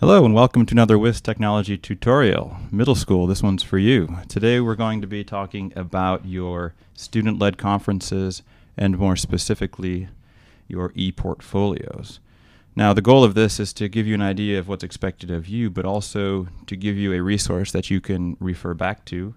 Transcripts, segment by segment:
Hello and welcome to another WIS Technology tutorial. Middle school, this one's for you. Today we're going to be talking about your student-led conferences and more specifically your e-portfolios. Now the goal of this is to give you an idea of what's expected of you, but also to give you a resource that you can refer back to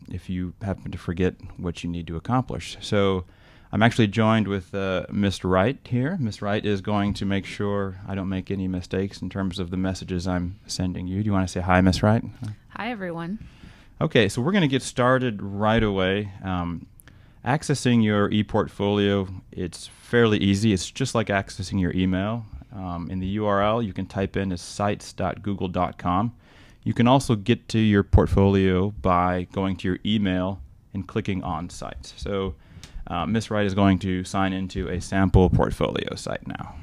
if you happen to forget what you need to accomplish. So I'm actually joined with Ms. Wright here. Ms. Wright is going to make sure I don't make any mistakes in terms of the messages I'm sending you. Do you want to say hi, Ms. Wright? Hi, everyone. Okay, so we're going to get started right away. Accessing your ePortfolio, it's fairly easy. It's just like accessing your email. In the URL, you can type in as sites.google.com. You can also get to your portfolio by going to your email and clicking on Sites. So Ms. Wright is going to sign into a sample portfolio site now.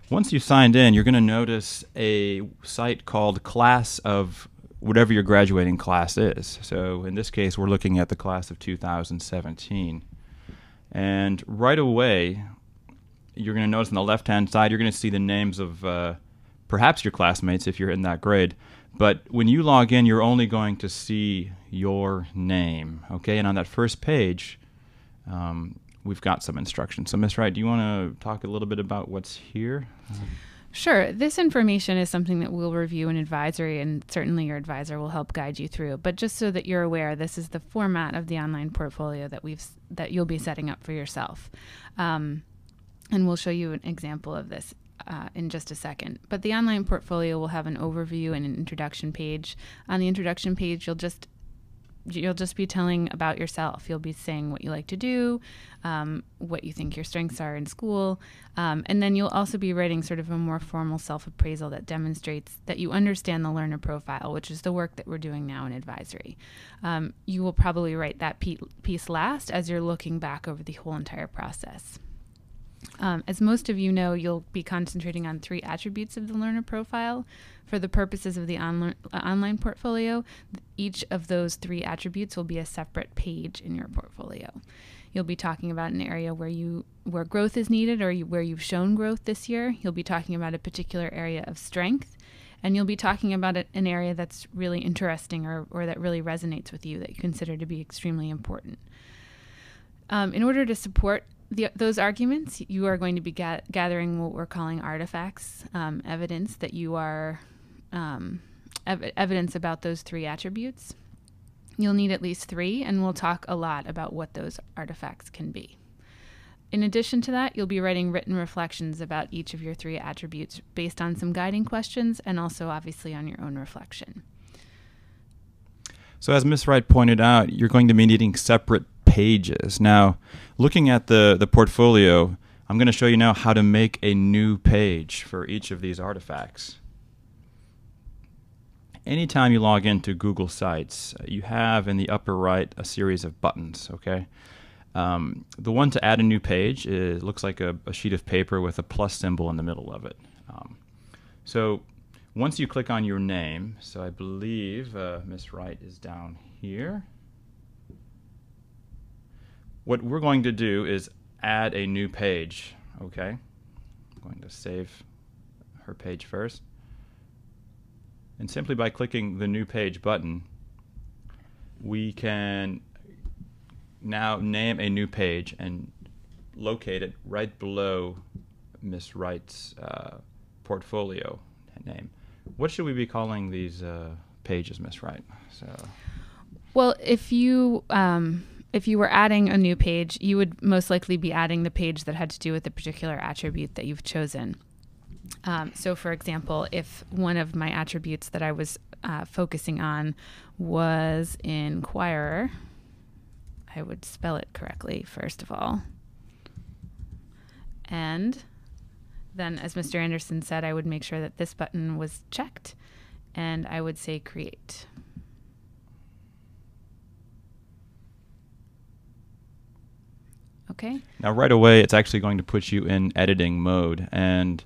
Once you've signed in, you're going to notice a site called Class of whatever your graduating class is. So in this case, we're looking at the class of 2017. And right away, you're going to notice on the left-hand side, you're going to see the names of perhaps your classmates if you're in that grade. But when you log in, you're only going to see your name. Okay, and on that first page, we've got some instructions. So Ms. Wright, do you want to talk a little bit about what's here? Sure. This information is something that we'll review in advisory, and certainly your advisor will help guide you through. But just so that you're aware, this is the format of the online portfolio that you'll be setting up for yourself. And we'll show you an example of this in just a second. But the online portfolio will have an overview and an introduction page. On the introduction page, you'll just be telling about yourself. You'll be saying what you like to do, what you think your strengths are in school, and then you'll also be writing sort of a more formal self-appraisal that demonstrates that you understand the learner profile, which is the work that we're doing now in advisory. You will probably write that piece last as you're looking back over the whole entire process. As most of you know, you'll be concentrating on 3 attributes of the learner profile. For the purposes of the online portfolio, each of those 3 attributes will be a separate page in your portfolio. You'll be talking about an area where growth is needed or where you've shown growth this year. You'll be talking about a particular area of strength, and you'll be talking about an area that's really interesting or that really resonates with you that you consider to be extremely important. In order to support those arguments, you are going to be gathering what we're calling artifacts, evidence that you are evidence about those 3 attributes. You'll need at least 3, and we'll talk a lot about what those artifacts can be. In addition to that, you'll be writing written reflections about each of your 3 attributes based on some guiding questions and also obviously on your own reflection. So as Ms. Wright pointed out, you're going to be needing separate pages. Now, looking at the portfolio, I'm going to show you now how to make a new page for each of these artifacts. Anytime you log into Google Sites, you have in the upper right a series of buttons, okay? The one to add a new page looks like a sheet of paper with a plus symbol in the middle of it. So once you click on your name, so I believe Ms. Wright is down here. What we're going to do is add a new page, okay? I'm going to save her page first. And simply by clicking the New Page button, we can now name a new page and locate it right below Ms. Wright's portfolio name. What should we be calling these pages, Ms. Wright? Well, if you were adding a new page, you would most likely be adding the page that had to do with the particular attribute that you've chosen. So, for example, if one of my attributes that I was focusing on was inquirer, I would spell it correctly, first of all. And then, as Mr. Anderson said, I would make sure that this button was checked, and I would say create. Okay. Now right away it's actually going to put you in editing mode, and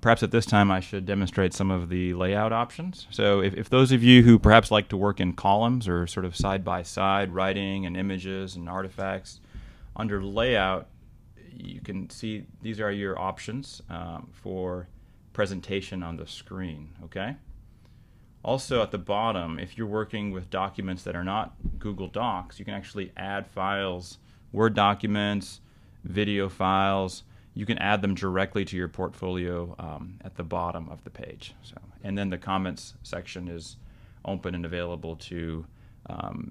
perhaps at this time I should demonstrate some of the layout options. So if those of you who perhaps like to work in columns or sort of side by side writing and images and artifacts, under layout you can see these are your options for presentation on the screen, okay? Also at the bottom, if you're working with documents that are not Google Docs, you can actually add files, Word documents, video files. You can add them directly to your portfolio at the bottom of the page. And then the comments section is open and available to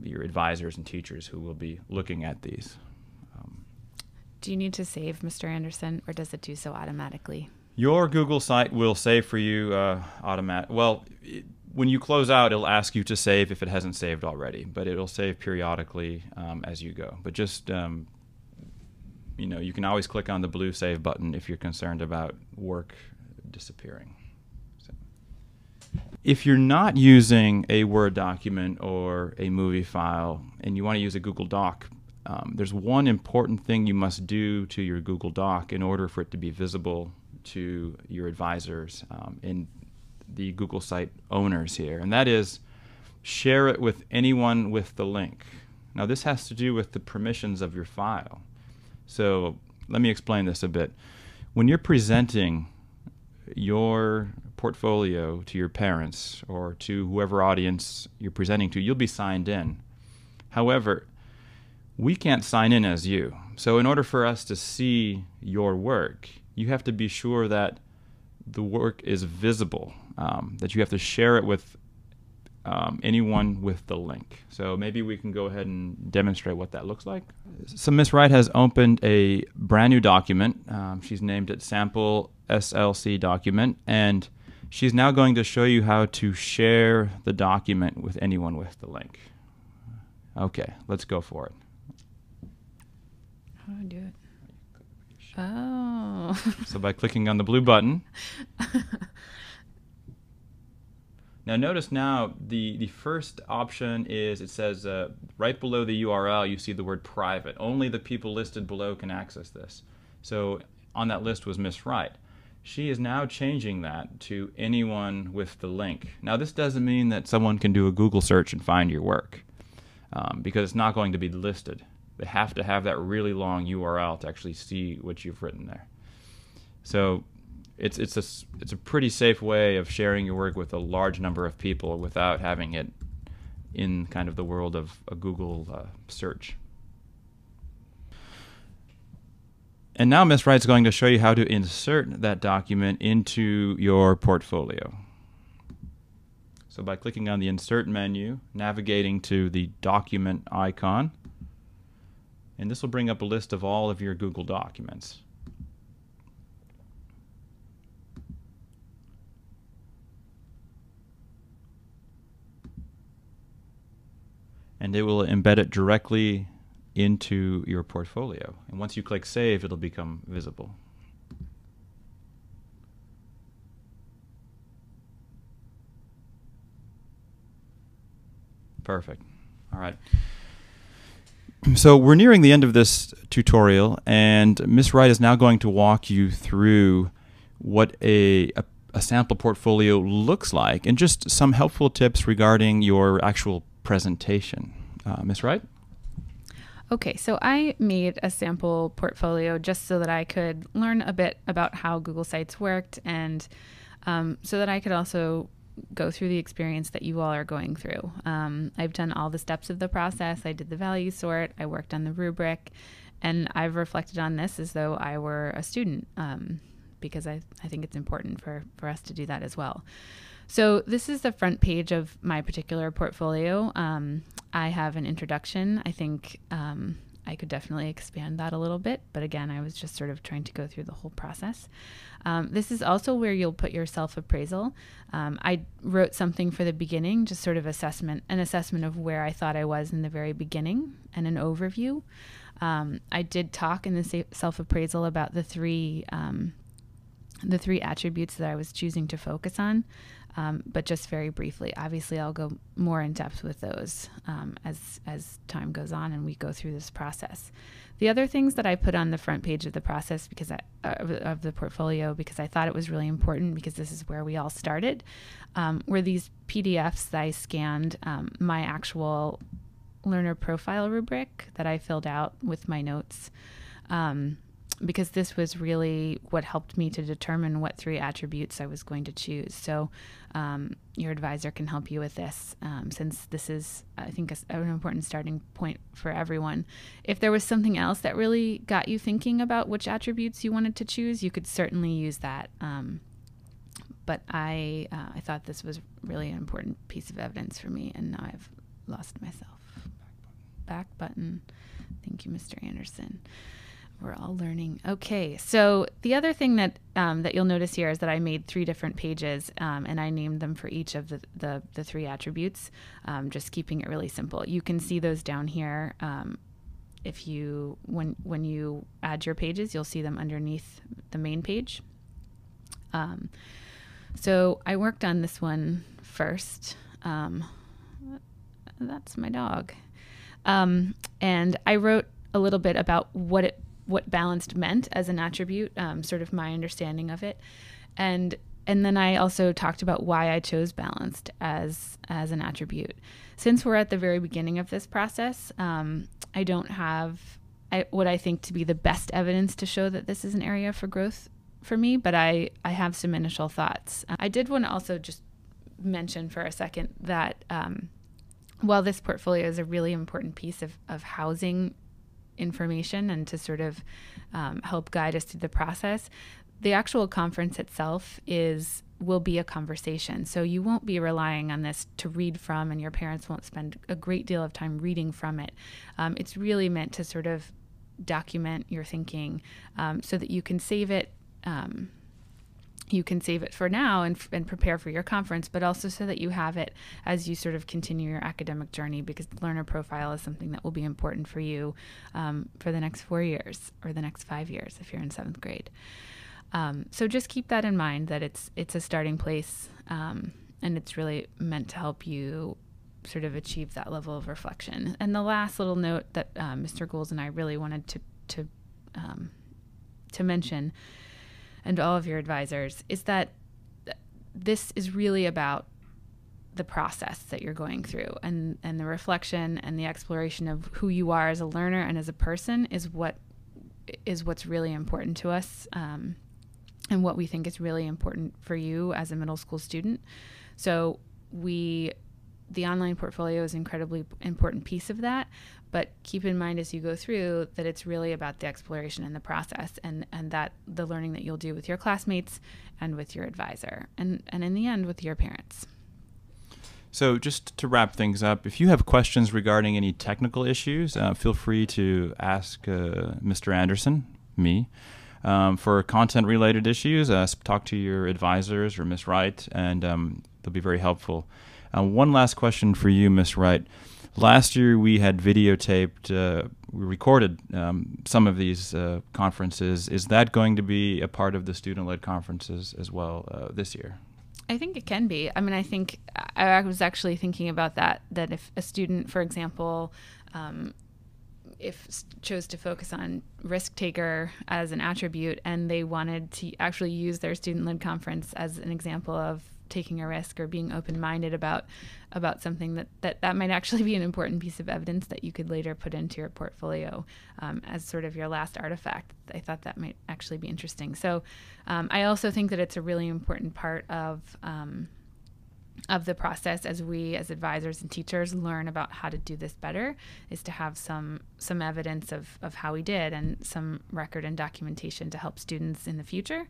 your advisors and teachers who will be looking at these. Do you need to save, Mr. Anderson, or does it do so automatically? Your Google site will save for you when you close out, it'll ask you to save if it hasn't saved already, but it'll save periodically as you go. But just, you can always click on the blue save button if you're concerned about work disappearing. So, if you're not using a Word document or a movie file and you want to use a Google Doc, there's one important thing you must do to your Google Doc in order for it to be visible to your advisors and the Google site owners here, and that is share it with anyone with the link. Now this has to do with the permissions of your file. So let me explain this a bit. When you're presenting your portfolio to your parents or to whoever audience you're presenting to, you'll be signed in. However, we can't sign in as you. So in order for us to see your work, you have to be sure that the work is visible, that you have to share it with anyone with the link. So maybe we can go ahead and demonstrate what that looks like. So Ms. Wright has opened a brand new document. She's named it Sample SLC Document, and she's now going to show you how to share the document with anyone with the link. Okay, let's go for it. How do I do it? Oh. So by clicking on the blue button. Now notice now the first option is, it says right below the URL you see the word private. Only the people listed below can access this. So on that list was Miss Wright. She is now changing that to anyone with the link. Now this doesn't mean that someone can do a Google search and find your work because it's not going to be listed. They have to have that really long URL to actually see what you've written there. So it's a pretty safe way of sharing your work with a large number of people without having it in kind of the world of a Google search. And now Ms. Wright's going to show you how to insert that document into your portfolio. So by clicking on the Insert menu, navigating to the Document icon, and this will bring up a list of all of your Google documents. And it will embed it directly into your portfolio. And once you click Save, it'll become visible. Perfect. All right. So we're nearing the end of this tutorial, and Ms. Wright is now going to walk you through what a sample portfolio looks like and just some helpful tips regarding your actual presentation. Ms. Wright? Okay, so I made a sample portfolio just so that I could learn a bit about how Google Sites worked, and so that I could also go through the experience that you all are going through. I've done all the steps of the process. I did the value sort, I worked on the rubric, and I've reflected on this as though I were a student, because I think it's important for us to do that as well. So this is the front page of my particular portfolio. I have an introduction. I think I could definitely expand that a little bit, but again, I was just sort of trying to go through the whole process. This is also where you'll put your self-appraisal. I wrote something for the beginning, just sort of an assessment of where I thought I was in the very beginning, and an overview. I did talk in the self-appraisal about the three attributes that I was choosing to focus on, but just very briefly. Obviously, I'll go more in depth with those as time goes on and we go through this process. The other things that I put on the front page of the process of the portfolio, because I thought it was really important, because this is where we all started, were these PDFs that I scanned, my actual learner profile rubric that I filled out with my notes. because this was really what helped me to determine what 3 attributes I was going to choose. So your advisor can help you with this, since this is, I think, an important starting point for everyone. If there was something else that really got you thinking about which attributes you wanted to choose, you could certainly use that. But I thought this was really an important piece of evidence for me, and now I've lost myself. Back button. Thank you, Mr. Anderson. We're all learning. Okay, so the other thing that that you'll notice here is that I made 3 different pages, and I named them for each of the 3 attributes, just keeping it really simple. You can see those down here. If you when you add your pages, you'll see them underneath the main page. So I worked on this one first. That's my dog. And I wrote a little bit about what balanced meant as an attribute, sort of my understanding of it. And then I also talked about why I chose balanced as an attribute. Since we're at the very beginning of this process, I don't have what I think to be the best evidence to show that this is an area for growth for me, but I have some initial thoughts. I did want to also just mention for a second that while this portfolio is a really important piece of housing information and to sort of help guide us through the process, the actual conference itself will be a conversation. So you won't be relying on this to read from, and your parents won't spend a great deal of time reading from it. It's really meant to sort of document your thinking, so that you can save it. You can save it for now and prepare for your conference, but also so that you have it as you sort of continue your academic journey, because the learner profile is something that will be important for you for the next 4 years or the next 5 years if you're in 7th grade. So just keep that in mind, that it's a starting place, and it's really meant to help you sort of achieve that level of reflection. And the last little note that Mr. Goals and I really wanted to mention, and all of your advisors, is that this is really about the process that you're going through, and the reflection and the exploration of who you are as a learner and as a person is what's really important to us, and what we think is really important for you as a middle school student. So the online portfolio is an incredibly important piece of that, but keep in mind as you go through that it's really about the exploration and the process, and that the learning that you'll do with your classmates and with your advisor, and in the end with your parents. So just to wrap things up, if you have questions regarding any technical issues, feel free to ask Mr. Anderson, me. For content-related issues, talk to your advisors or Ms. Wright, and they'll be very helpful. One last question for you, Ms. Wright. Last year we had videotaped, we recorded some of these conferences. Is that going to be a part of the student-led conferences as well this year? I think it can be. I mean, I think I was actually thinking about that if a student, for example, chose to focus on risk taker as an attribute, and they wanted to actually use their student-led conference as an example of taking a risk or being open-minded about something, that might actually be an important piece of evidence that you could later put into your portfolio as sort of your last artifact. I thought that might actually be interesting. So I also think that it's a really important part of the process as we as advisors and teachers learn about how to do this better, is to have some evidence of how we did and some record and documentation to help students in the future.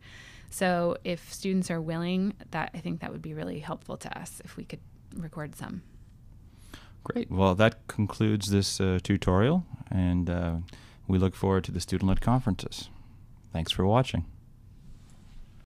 So if students are willing, I think that would be really helpful to us if we could record some. Great. Well, that concludes this tutorial, and we look forward to the student-led conferences. Thanks for watching.